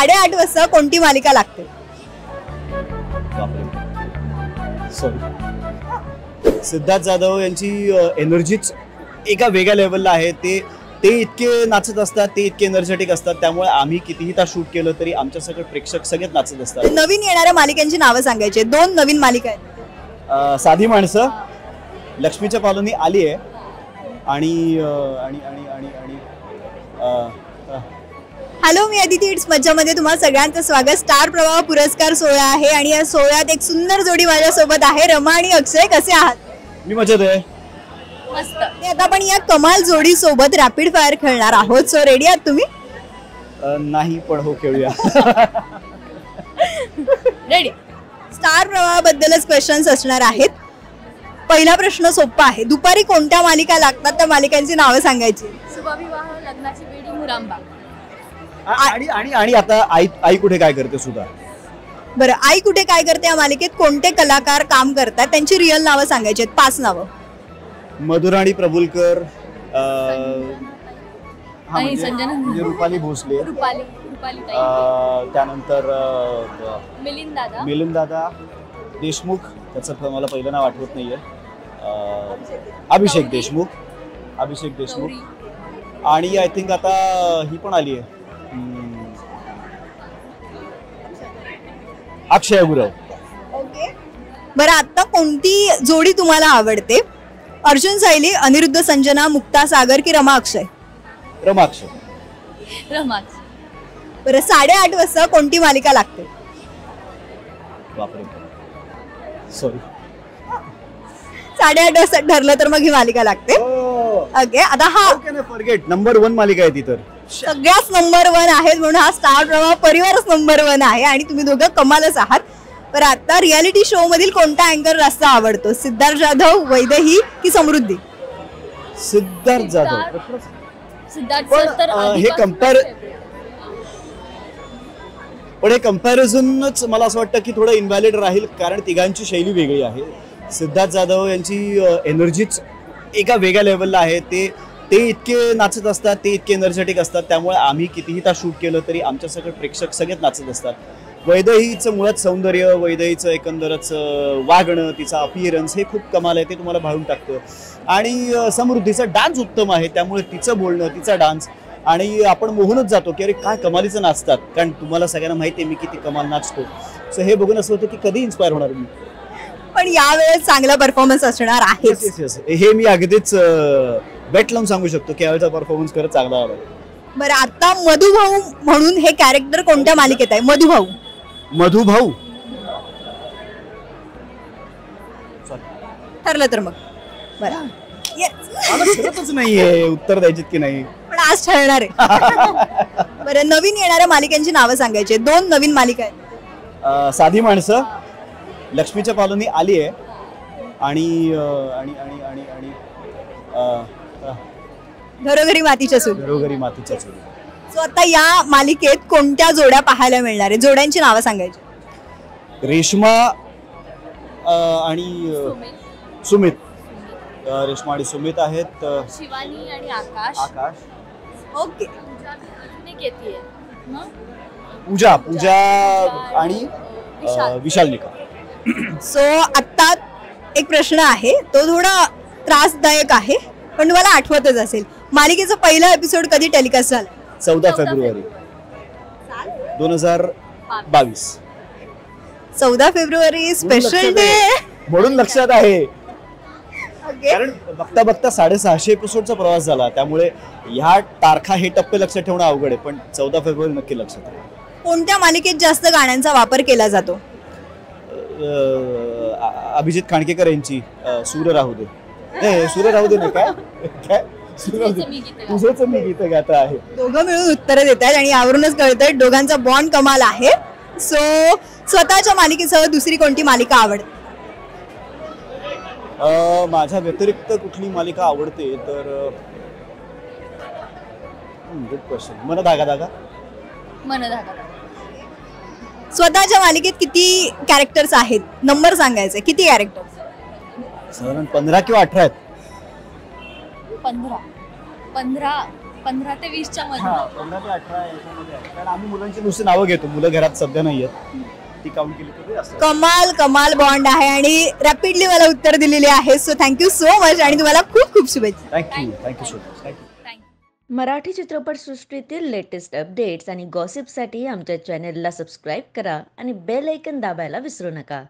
8:30 वाजता कोणती मालिका लागते? सॉरी, सिद्धार्थ जाधव यांची एनर्जीच एका वेगळ्या लेवलला आहे. ते इतके नाचत असतात, ते इतके एनर्जेटिक असतात, त्यामुळे आम्ही कितीही तास शूट केलं तरी आमच्या सगळे प्रेक्षक सगळेच नाचत असतात. नवीन येणाऱ्या मालिकांची नावं सांगायची. 2 नवीन मालिका आहेत. साधी माणसं, लक्ष्मीच्या पावलांनी आली आहे आणि आणि आणि आणि आणि हॅलो, मी अदिती. इट्स मज्जामध्ये तुम्हा सगळ्यांचं स्वागत. स्टार प्रवाह पुरस्कार सोहळा आहे आणि या सोहळ्यात एक सुंदर जोडी माझ्यासोबत आहे, रमा आणि अक्षय. कसे आहात? मी मजेत आहे. मस्त. आता आपण या कमाल जोडी सोबत रॅपिड फायर खेळणार आहोत. सो रेडी आहात तुम्ही? नाही, पण हो, खेळूया. रेडी. स्टार प्रवाहाबद्दलच क्वेश्चन्स असणार आहेत. पहिला प्रश्न सोपा आहे. दुपारी कोणत्या मालिका लागतात, त्या मालिकांची नावं सांगायची. शुभविवाह, लग्नाची बेडी, मुरांबा. आणि आणि आणि आता आई कुठे काय करते सुद्धा. बरं, आई कुठे काय करते या मालिकेत कोणते कलाकार काम करतात, त्यांची रिअल नावं सांगायची आहेत. 5 नावं. मधुराणी प्रभुलकर, संजना, रुपाली भोसले, रुपाली त्यानंतर मिलिंद दादा देशमुख, त्याचं मला पहिलं नाव आठवत नाहीये. अभिषेक देशमुख. आणि आय थिंक आता ही पण आली आहे, अक्षय गुरव. ओके. बरं, आता कोणती जोडी तुम्हाला आवडते? अर्जुन सायली, अनिरुद्ध संजना, मुक्ता सागर की रमा अक्षय? रमा अक्षय. बरं, 8:30 वाजता कोणती मालिका लागते? बापरे, सॉरी. 8:30 वाजता ठरलं तर मग ही मालिका लागते. ओके. आता हा फॉरगेट नंबर 1 मालिका आहे ती, तर सगळ्याच नंबर 1 आहेत, म्हणून हा स्टार प्रवाह परिवारच नंबर 1 आहे आणि तुम्ही दोघं कमालच आहात. बरं, आता रियालिटी शो मधील कोणता अँकर जास्त आवडतो? सिद्धार्थ जाधव, वैदेही की समृद्धी? सिद्धार्थ जाधव. पण हे कम्पॅरिझनच मला असं वाटतं की थोडं इनव्हॅलिड राहील, कारण तिघांची शैली वेगळी आहे. सिद्धार्थ जाधव यांची एनर्जीच एका वेगळ्या लेवलला आहे. ते इतके नाचत असतात, ते इतके एनर्जेटिक असतात, त्यामुळे आम्ही कितीही तास शूट केलं तरी आमच्या सगळे प्रेक्षक सगळेच नाचत असतात. वैदेहीचं मुळात सौंदर्य, वैदेहीचं एकंदरच वागणं, तिचा अपिअरन्स हे खूप कमाल आहे, ते तुम्हाला भाळून टाकतं. आणि समृद्धीचा डान्स उत्तम आहे, त्यामुळे तिचं बोलणं, तिचा डान्स, आणि आपण मोहूनच जातो की अरे काय कमालीचं नाचतात, कारण तुम्हाला सगळ्यांना माहिती आहे मी किती कमाल नाचतो. सो हे बघून असं होतं की कधी इन्स्पायर होणार मी. पण यावेळेस चांगला परफॉर्मन्स असणार आहे. हे मी अगदीच बेट लावून सांगू शकतो की यावेळेचा परफॉर्मन्स खरंच चांगला आला. बरं, आता मधुभाऊ म्हणून हे कॅरेक्टर कोणत्या मालिकेत आहे? मधुभाऊ. ठरलं तर मग. बरं, नाहीये उत्तर द्यायची की नाही, पण आज ठरणार आहे. बरं, नवीन येणाऱ्या मालिकांची नावं सांगायची. 2 नवीन मालिका आहेत. साधी माणसं, लक्ष्मीच्या पावलांनी आली आहे आणि घरोघरी मातीच्या चुली. सो आता या मालिकेत कोणत्या जोड्या पाहायला मिळणार आहे? जोड्यांची नावं सांगायची. रेश्मा आणि सुमित. रेश्मा आणि सुमित आहेत. शिवानी आणि आकाश. ओके. पूजा आणि विशाल निका. सो आता एक प्रश्न आहे, तो थोडा त्रासदायक आहे, पण तुम्हाला आठवतच असेल. मालिकेचा पहिला एपिसोड कधी टेलिकास्ट झाला? 14 फेब्रुवारी 2022. 14 फेब्रुवारी स्पेशल डे म्हणून लक्षात आहे, कारण बघता 650 एपिसोडचा प्रवास झाला, त्यामुळे ह्या तारखा, हे टप्पे लक्षात ठेवणं अवघड आहे, पण 14 फेब्रुवारी नक्की लक्षात आहे. कोणत्या मालिकेत जास्त गाण्यांचा वापर केला जातो? अभिजित खांडकेकर यांची सूर राहू दे नाही काय तुझंच मी गीत गाता आहे. दोघं मिळून उत्तरं देत आहेत आणि यावरूनच कळतंय दोघांचा बॉन्ड कमाल आहे. सो स्वतःच्या मालिकेसह दुसरी कोणती मालिका आवडते? माझ्या व्यतिरिक्त कुठली मालिका आवडते तर गुड क्वेश्चन. मन धागा. स्वतःच्या मालिकेत किती कॅरेक्टर्स आहेत? नंबर सांगायचे. किती कॅरेक्टर्स? साधारण 15 किंवा 18 आहेत. 15 15 ते 20च्या मध्ये 15 ते 18 याच्यामध्ये आहे. कारण आम्ही मुलांची नुसती नावं घेतो, मुलं घरात सध्या नाही आहेत, ती काउंट केली तर असतं. कमाल कमाल बॉन्ड आहे आणि रॅपिडली मला उत्तर दिलेले आहे. सो थँक्यू सो मच आणि तुम्हाला खूप खूप शुभेच्छा. Thank you so much. Thank you. Marathi चित्रपटसृष्टीतील लेटेस्ट अपडेट्स आणि गॉसिपसाठी आमच्या चॅनेलला सबस्क्राईब करा आणि बेल ऐकन दाबायला विसरू नका.